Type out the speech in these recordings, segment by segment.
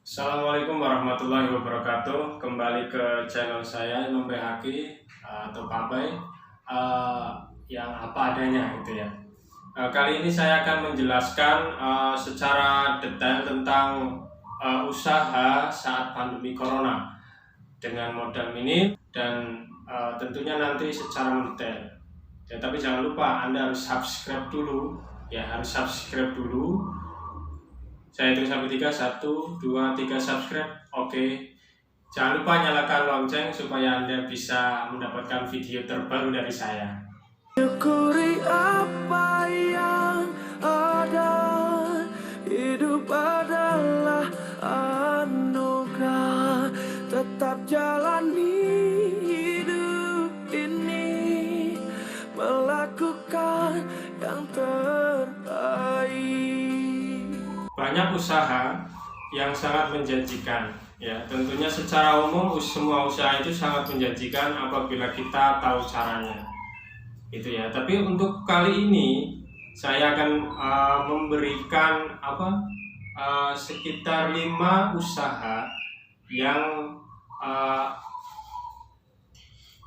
Assalamualaikum warahmatullahi wabarakatuh. Kembali ke channel saya Imam Behaki atau Pabai, yang apa adanya gitu ya. Kali ini saya akan menjelaskan secara detail tentang usaha saat pandemi corona dengan modal minim dan tentunya nanti secara mendetail. Ya, tapi jangan lupa Anda harus subscribe dulu ya, harus subscribe dulu. Saya hitung sampai 3, 1, 2, 3, subscribe. Oke. Jangan lupa nyalakan lonceng supaya Anda bisa mendapatkan video terbaru dari saya. Syukuri apa yang ada, hidup adalah anugerah. Tetap jalani hidup ini, melakukan yang terbaik. Banyak usaha yang sangat menjanjikan. Ya, tentunya secara umum semua usaha itu sangat menjanjikan apabila kita tahu caranya. Itu ya. Tapi untuk kali ini saya akan memberikan sekitar 5 usaha yang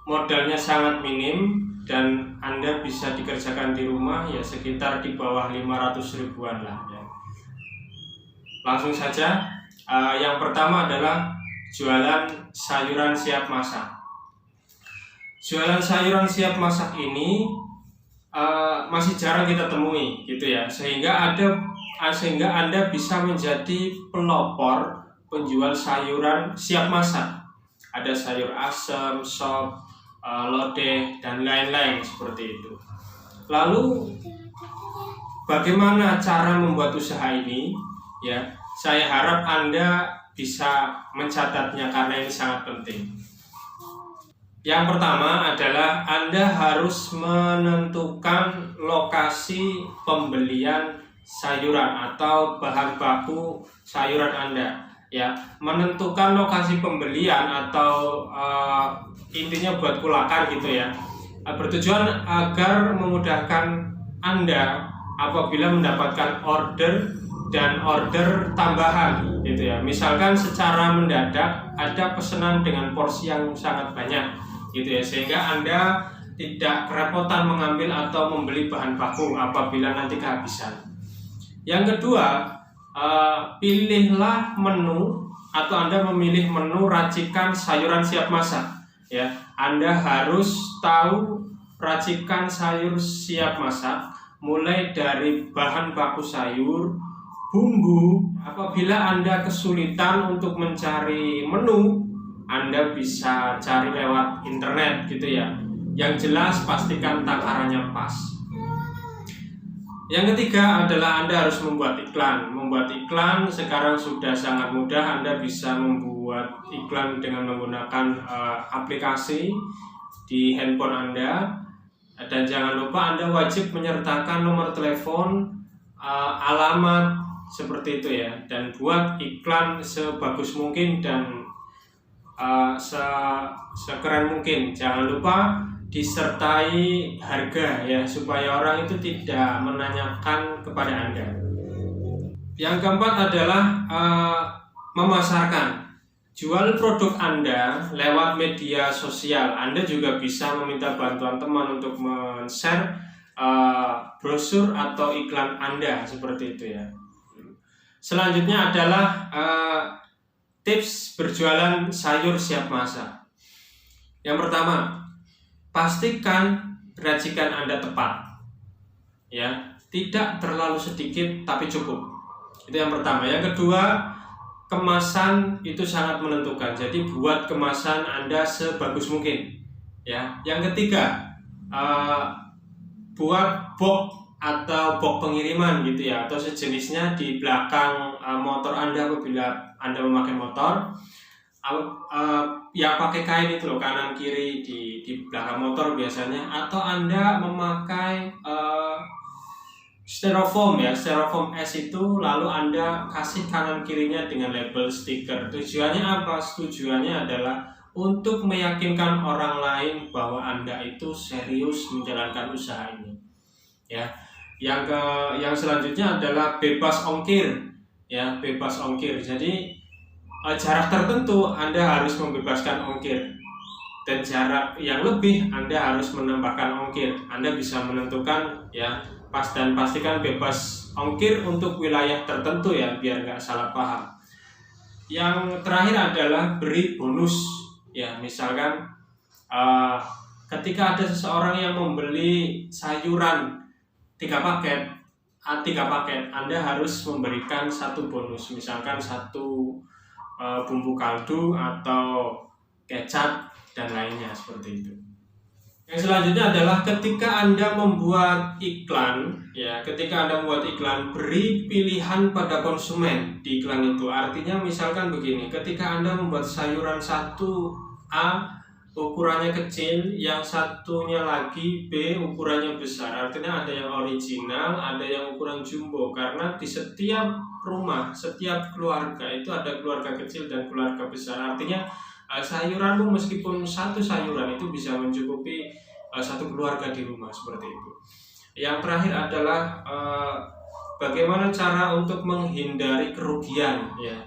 modalnya sangat minim dan Anda bisa dikerjakan di rumah ya sekitar di bawah 500 ribuan lah ya. Langsung saja, yang pertama adalah jualan sayuran siap masak. Jualan sayuran siap masak ini masih jarang kita temui gitu ya, sehingga Anda bisa menjadi pelopor penjual sayuran siap masak. Ada sayur asem, sop, lodeh dan lain-lain seperti itu. Lalu bagaimana cara membuat usaha ini? Ya, saya harap Anda bisa mencatatnya karena ini sangat penting. Yang pertama adalah Anda harus menentukan lokasi pembelian sayuran atau bahan baku sayuran Anda. Ya, menentukan lokasi pembelian atau intinya buat kulakan gitu ya. Bertujuan agar memudahkan Anda apabila mendapatkan order dan order tambahan gitu ya. Misalkan secara mendadak ada pesanan dengan porsi yang sangat banyak gitu ya, sehingga Anda tidak kerepotan mengambil atau membeli bahan baku apabila nanti kehabisan. Yang kedua, pilihlah menu atau Anda memilih menu racikan sayuran siap masak ya. Anda harus tahu racikan sayur siap masak mulai dari bahan baku sayur, bumbu. Apabila Anda kesulitan untuk mencari menu, Anda bisa cari lewat internet gitu ya. Yang jelas pastikan takarannya pas. Yang ketiga adalah Anda harus membuat iklan. Membuat iklan sekarang sudah sangat mudah. Anda bisa membuat iklan dengan menggunakan aplikasi di handphone Anda. Dan jangan lupa Anda wajib menyertakan nomor telepon, alamat, seperti itu ya, dan buat iklan sebagus mungkin dan sekeren mungkin. Jangan lupa disertai harga ya, supaya orang itu tidak menanyakan kepada Anda. Yang keempat adalah memasarkan. Jual produk Anda lewat media sosial. Anda juga bisa meminta bantuan teman untuk men-share brosur atau iklan Anda seperti itu ya. Selanjutnya adalah tips berjualan sayur siap masak. Yang pertama, pastikan racikan Anda tepat. Ya, tidak terlalu sedikit tapi cukup. Itu yang pertama. Yang kedua, kemasan itu sangat menentukan. Jadi buat kemasan Anda sebagus mungkin. Ya. Yang ketiga, buat box atau box pengiriman gitu ya, atau sejenisnya di belakang motor Anda apabila Anda memakai motor, yang pakai kain itu loh, kanan kiri di belakang motor biasanya, atau Anda memakai styrofoam ya, styrofoam es itu, lalu Anda kasih kanan kirinya dengan label stiker. Tujuannya apa? Tujuannya adalah untuk meyakinkan orang lain bahwa Anda itu serius menjalankan usaha ini. Ya. Yang selanjutnya adalah bebas ongkir ya, bebas ongkir. Jadi jarak tertentu Anda harus membebaskan ongkir, dan jarak yang lebih Anda harus menambahkan ongkir. Anda bisa menentukan ya, dan pastikan bebas ongkir untuk wilayah tertentu ya, biar nggak salah paham. Yang terakhir adalah beri bonus ya, misalkan ketika ada seseorang yang membeli sayuran 3 paket, Anda harus memberikan 1 bonus, misalkan 1 bumbu kaldu atau kecap dan lainnya seperti itu. Yang selanjutnya adalah ketika Anda membuat iklan ya, beri pilihan pada konsumen di iklan itu. Artinya misalkan begini, ketika Anda membuat sayuran 1A ukurannya kecil, yang satunya lagi B ukurannya besar. Artinya ada yang original, ada yang ukuran jumbo, karena di setiap rumah, setiap keluarga itu ada keluarga kecil dan keluarga besar. Artinya sayuranmu meskipun 1 sayuran itu bisa mencukupi 1 keluarga di rumah, seperti itu. Yang terakhir adalah bagaimana cara untuk menghindari kerugian ya.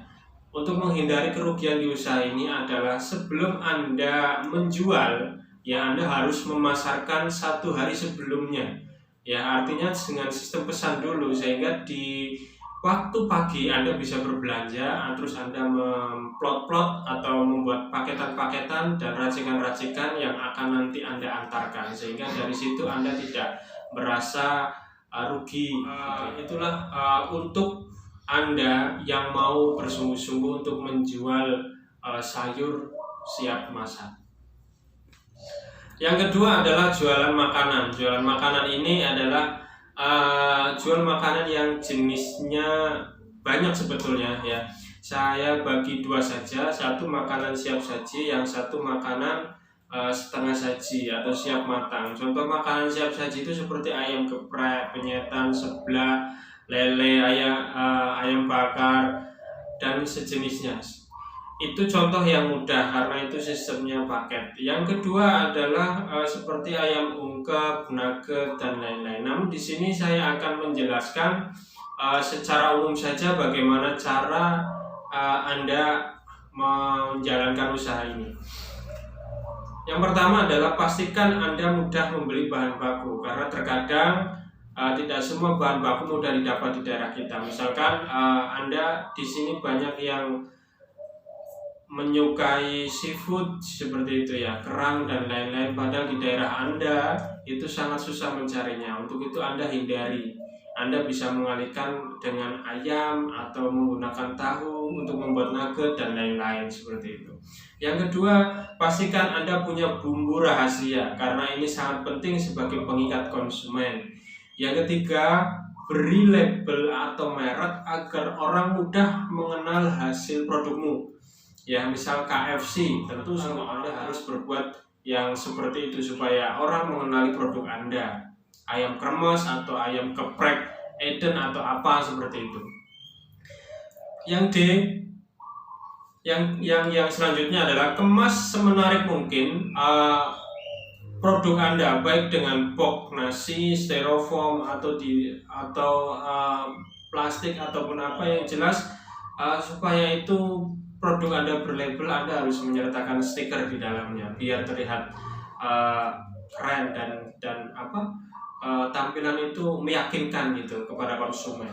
Untuk menghindari kerugian di usaha ini adalah sebelum Anda menjual ya, Anda harus memasarkan 1 hari sebelumnya ya. Artinya dengan sistem pesan dulu, sehingga di waktu pagi Anda bisa berbelanja, terus Anda memplot-plot atau membuat paketan-paketan dan racikan-racikan yang akan nanti Anda antarkan, sehingga dari situ Anda tidak merasa rugi. Itulah untuk Anda yang mau bersungguh-sungguh untuk menjual sayur siap masak. Yang kedua adalah jualan makanan. Jualan makanan ini adalah jual makanan yang jenisnya banyak sebetulnya ya. Saya bagi 2 saja, 1 makanan siap saji, yang 1 makanan setengah saji atau siap matang. Contoh makanan siap saji itu seperti ayam geprek, penyetan, seblak, lele, ayam bakar dan sejenisnya. Itu contoh yang mudah karena itu sistemnya paket. Yang kedua adalah seperti ayam ungkep, nugget dan lain-lain. Namun di sini saya akan menjelaskan secara umum saja bagaimana cara Anda menjalankan usaha ini. Yang pertama adalah pastikan Anda mudah membeli bahan baku, karena terkadang tidak semua bahan baku mudah didapat di daerah kita. Misalkan Anda di sini banyak yang menyukai seafood seperti itu ya, kerang dan lain-lain, padahal di daerah Anda itu sangat susah mencarinya. Untuk itu Anda hindari. Anda bisa mengalihkan dengan ayam atau menggunakan tahu untuk membuat nugget dan lain-lain seperti itu. Yang kedua, pastikan Anda punya bumbu rahasia, karena ini sangat penting sebagai pengikat konsumen. Yang ketiga, beri label atau merek agar orang mudah mengenal hasil produkmu. Ya, misal KFC, tentu semua Anda harus berbuat yang seperti itu supaya orang mengenali produk Anda. Ayam kremes atau ayam geprek Eden atau apa seperti itu. Yang D, yang selanjutnya adalah kemas semenarik mungkin produk Anda, baik dengan box nasi, styrofoam atau plastik ataupun apa, yang jelas supaya itu produk Anda berlabel. Anda harus menyertakan stiker di dalamnya biar terlihat keren dan tampilan itu meyakinkan gitu kepada konsumen.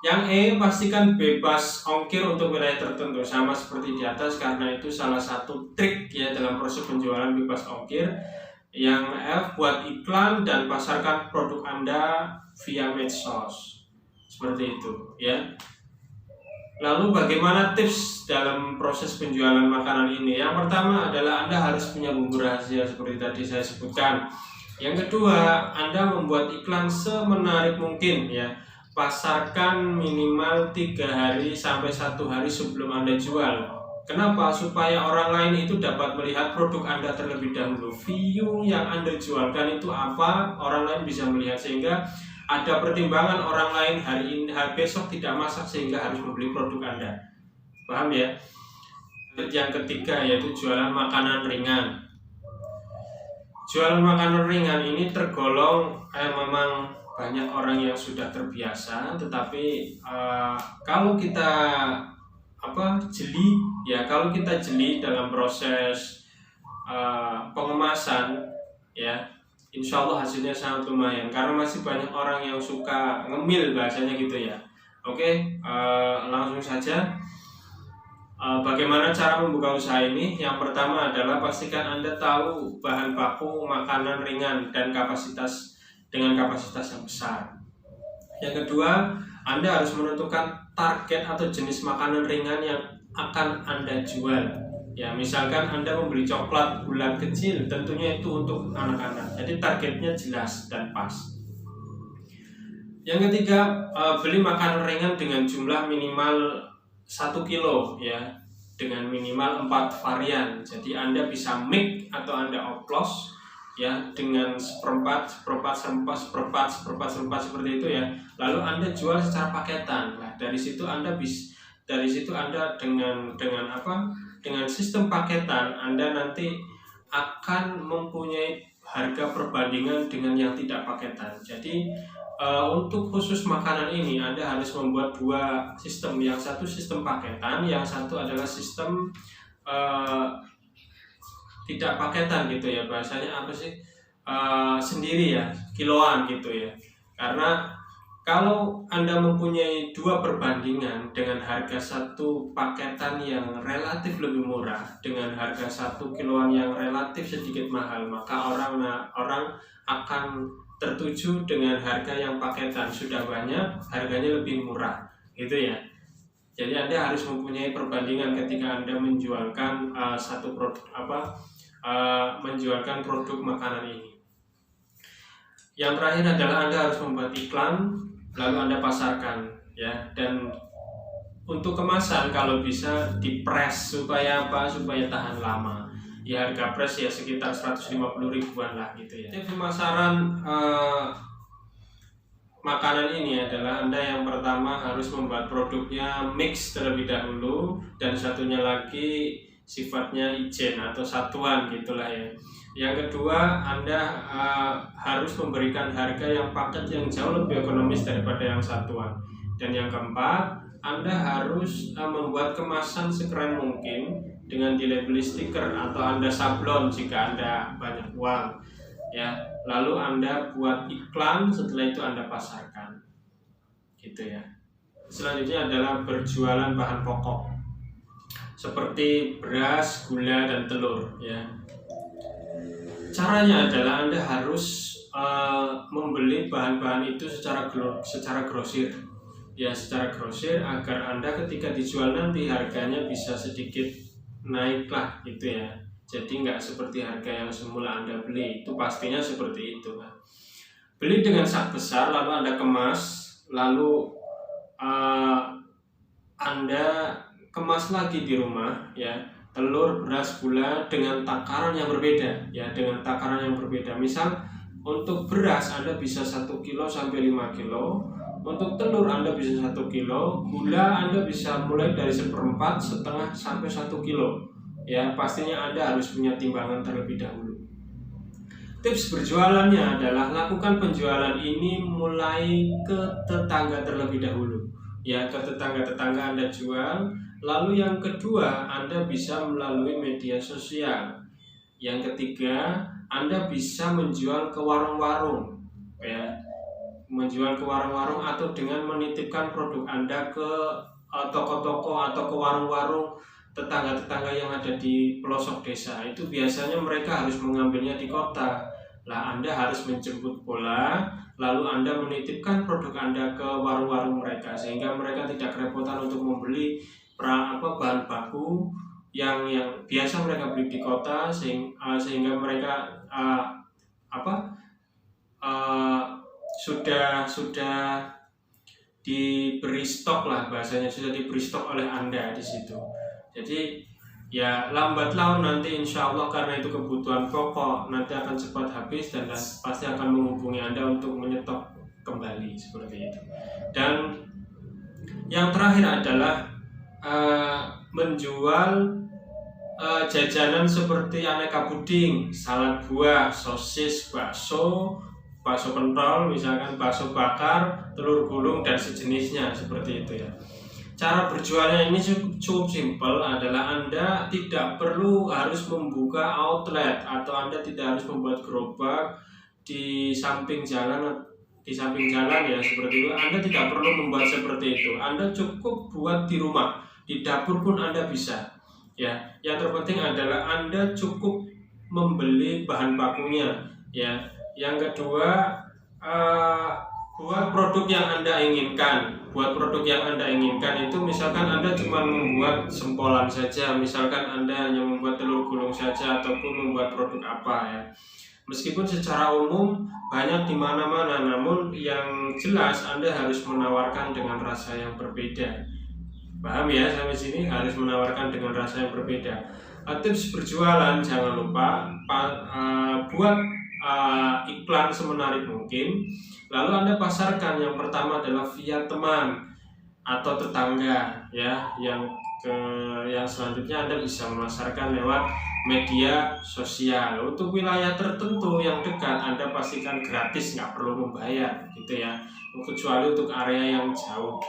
Yang E, pastikan bebas ongkir untuk wilayah tertentu, sama seperti di atas, karena itu salah satu trik ya dalam proses penjualan bebas ongkir. Yang F, buat iklan dan pasarkan produk Anda via medsos, seperti itu ya. Lalu bagaimana tips dalam proses penjualan makanan ini? Yang pertama adalah Anda harus punya bumbu rahasia seperti tadi saya sebutkan. Yang kedua, Anda membuat iklan semenarik mungkin ya. Pasarkan minimal 3 hari sampai 1 hari sebelum Anda jual. Kenapa? Supaya orang lain itu dapat melihat produk Anda terlebih dahulu. View yang Anda jualkan itu apa, orang lain bisa melihat, sehingga ada pertimbangan orang lain hari besok tidak masak sehingga harus membeli produk Anda. Paham ya? Yang ketiga yaitu jualan makanan ringan. Jualan makanan ringan ini tergolong memang banyak orang yang sudah terbiasa, tetapi kalau kita jeli ya. Kalau kita jeli dalam proses pengemasan ya, insya Allah hasilnya sangat lumayan, karena masih banyak orang yang suka ngemil bahasanya gitu ya. Oke, langsung saja. Bagaimana cara membuka usaha ini? Yang pertama adalah pastikan Anda tahu bahan baku makanan ringan dan dengan kapasitas yang besar. Yang kedua, Anda harus menentukan target atau jenis makanan ringan yang akan Anda jual. Ya, misalkan Anda membeli coklat bulat kecil, tentunya itu untuk anak-anak. Jadi targetnya jelas dan pas. Yang ketiga, beli makanan ringan dengan jumlah minimal 1 kilo ya, dengan minimal 4 varian. Jadi Anda bisa mix atau Anda oplos ya, dengan seperempat seperti itu ya. Lalu Anda jual secara paketan. Nah, dari situ Anda dengan sistem paketan Anda nanti akan mempunyai harga perbandingan dengan yang tidak paketan. Jadi untuk khusus makanan ini Anda harus membuat 2 sistem. Yang satu sistem paketan, yang satu adalah sistem tidak paketan gitu ya. Bahasanya apa sih? Sendiri ya, kiloan gitu ya. Karena kalau Anda mempunyai 2 perbandingan dengan harga 1 paketan yang relatif lebih murah dengan harga 1 kiloan yang relatif sedikit mahal, maka orang akan tertuju dengan harga yang paketan. Sudah banyak, harganya lebih murah gitu ya. Jadi Anda harus mempunyai perbandingan ketika Anda menjualkan menjualkan produk makanan ini. Yang terakhir adalah Anda harus membuat iklan lalu Anda pasarkan ya. Dan untuk kemasan kalau bisa dipres supaya tahan lama. Ya, harga pres ya sekitar 150 ribuan lah gitu ya. Jadi pemasaran makanan ini adalah Anda yang pertama harus membuat produknya mix terlebih dahulu, dan satunya lagi sifatnya ijen atau satuan gitulah ya. Yang kedua, Anda harus memberikan harga yang paket yang jauh lebih ekonomis daripada yang satuan. Dan yang keempat, Anda harus membuat kemasan sekeren mungkin dengan dilabeli stiker atau Anda sablon jika Anda banyak uang ya. Lalu Anda buat iklan, setelah itu Anda pasarkan gitu ya. Selanjutnya adalah berjualan bahan pokok seperti beras, gula, dan telur ya. Caranya adalah Anda harus membeli bahan-bahan itu secara grosir ya, secara grosir, agar Anda ketika dijual nanti harganya bisa sedikit naiklah gitu ya. Jadi nggak seperti harga yang semula Anda beli, itu pastinya seperti itu kan. Beli dengan sak besar lalu Anda kemas, lalu Anda kemas lagi di rumah ya, telur, beras, gula dengan takaran yang berbeda ya, dengan takaran yang berbeda. Misal untuk beras Anda bisa 1 kilo sampai 5 kilo, untuk telur Anda bisa 1 kilo, gula Anda bisa mulai dari 1/4, setengah sampai 1 kilo ya. Pastinya Anda harus punya timbangan terlebih dahulu. Tips berjualannya adalah lakukan penjualan ini mulai ke tetangga terlebih dahulu ya, ke tetangga-tetangga Anda jual. Lalu yang kedua, Anda bisa melalui media sosial. Yang ketiga, Anda bisa menjual ke warung-warung ya, menjual ke warung-warung atau dengan menitipkan produk Anda ke toko-toko atau ke warung-warung tetangga-tetangga yang ada di pelosok desa. Itu biasanya mereka harus mengambilnya di kota. Lah Anda harus menjemput bola, lalu Anda menitipkan produk Anda ke warung-warung mereka, sehingga mereka tidak kerepotan untuk membeli bahan baku yang biasa mereka beli di kota, sehingga mereka sudah diberi stok lah bahasanya, sudah diberi stok oleh Anda di situ. Jadi ya lambat laun nanti insya Allah, karena itu kebutuhan pokok, nanti akan cepat habis dan pasti akan menghubungi Anda untuk menyetok kembali seperti itu. Dan yang terakhir adalah menjual jajanan seperti aneka puding, salad buah, sosis, bakso pentol, misalkan bakso bakar, telur gulung dan sejenisnya seperti itu ya. cara berjualnya ini cukup simpel, adalah Anda tidak perlu harus membuka outlet atau Anda tidak harus membuat gerobak di samping jalan ya, seperti itu. Anda tidak perlu membuat seperti itu. Anda cukup buat di rumah, di dapur pun Anda bisa. Ya, yang terpenting adalah Anda cukup membeli bahan bakunya. Ya, yang kedua, buat produk yang Anda inginkan. Buat produk yang Anda inginkan itu misalkan Anda cuma membuat sempolan saja, misalkan Anda hanya membuat telur gulung saja ataupun membuat produk apa ya. Meskipun secara umum banyak di mana-mana, namun yang jelas Anda harus menawarkan dengan rasa yang berbeda. Paham ya sampai sini? Harus menawarkan dengan rasa yang berbeda. Tips berjualan, jangan lupa buat iklan semenarik mungkin. Lalu Anda pasarkan. Yang pertama adalah via teman atau tetangga ya. Yang selanjutnya Anda bisa memasarkan lewat media sosial. Untuk wilayah tertentu yang dekat Anda pastikan gratis, nggak perlu membayar gitu ya, kecuali untuk area yang jauh.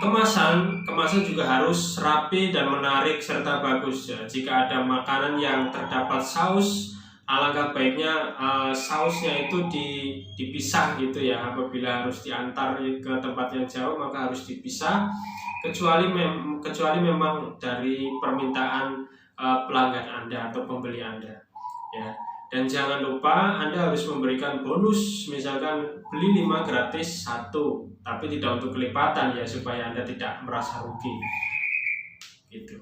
Kemasan juga harus rapi dan menarik serta bagus ya. Jika ada makanan yang terdapat saus, alangkah baiknya sausnya itu dipisah gitu ya. Apabila harus diantar ke tempat yang jauh maka harus dipisah, kecuali memang dari permintaan pelanggan Anda atau pembeli Anda ya. Dan jangan lupa Anda harus memberikan bonus, misalkan beli 5 gratis 1, tapi tidak untuk kelipatan ya, supaya Anda tidak merasa rugi gitu.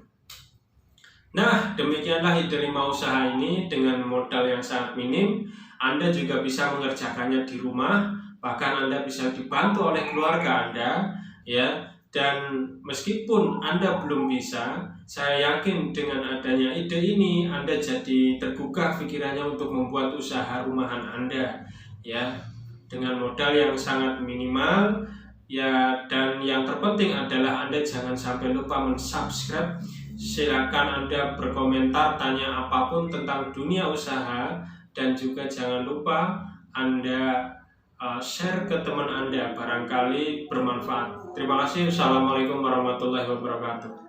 Nah, demikianlah ide 5 usaha ini. Dengan modal yang sangat minim Anda juga bisa mengerjakannya di rumah, bahkan Anda bisa dibantu oleh keluarga Anda ya. Dan meskipun Anda belum bisa, saya yakin dengan adanya ide ini Anda jadi tergugah pikirannya untuk membuat usaha rumahan Anda ya, dengan modal yang sangat minimal ya. Dan yang terpenting adalah Anda jangan sampai lupa mensubscribe. Silakan Anda berkomentar, tanya apapun tentang dunia usaha, dan juga jangan lupa Anda share ke teman Anda, barangkali bermanfaat. Terima kasih. Assalamualaikum warahmatullahi wabarakatuh.